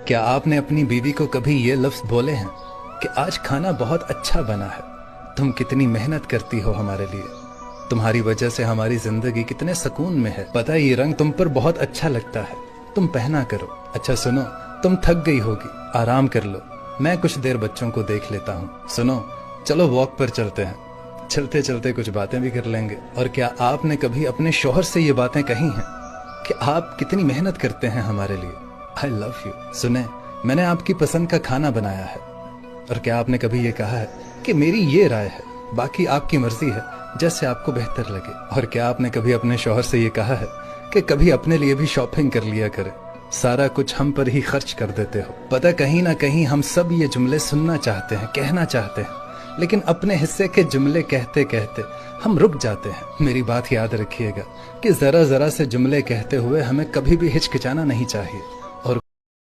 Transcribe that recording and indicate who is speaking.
Speaker 1: क्या आपने अपनी बीवी को कभी ये लफ्ज बोले हैं कि आज खाना बहुत अच्छा बना है, तुम कितनी मेहनत करती हो हमारे लिए, तुम्हारी वजह से हमारी जिंदगी कितने सुकून में है, पता है ये रंग तुम पर बहुत अच्छा लगता है, तुम पहना करो। अच्छा सुनो, तुम थक गई होगी, आराम कर लो, मैं कुछ देर बच्चों को देख लेता हूँ। सुनो, चलो वॉक पर चलते हैं, चलते चलते कुछ बातें भी कर लेंगे। और क्या आपने कभी अपने शौहर से ये बातें कही हैं कि आप कितनी मेहनत करते हैं हमारे लिए, आई लव यू। सुने, मैंने आपकी पसंद का खाना बनाया है। और क्या आपने कभी ये कहा है कि मेरी ये राय है, बाकी आपकी मर्जी है, जैसे आपको बेहतर लगे। और क्या आपने कभी अपने शौहर से ये कहा है कि कभी अपने लिए भी शॉपिंग कर लिया करे, सारा कुछ हम पर ही खर्च कर देते हो। पता कहीं ना कहीं हम सब ये जुमले सुनना चाहते हैं, कहना चाहते हैं, लेकिन अपने हिस्से के जुमले कहते कहते हम रुक जाते हैं। मेरी बात याद रखिएगा कि जरा जरा से जुमले कहते हुए हमें कभी भी हिचकिचाना नहीं चाहिए।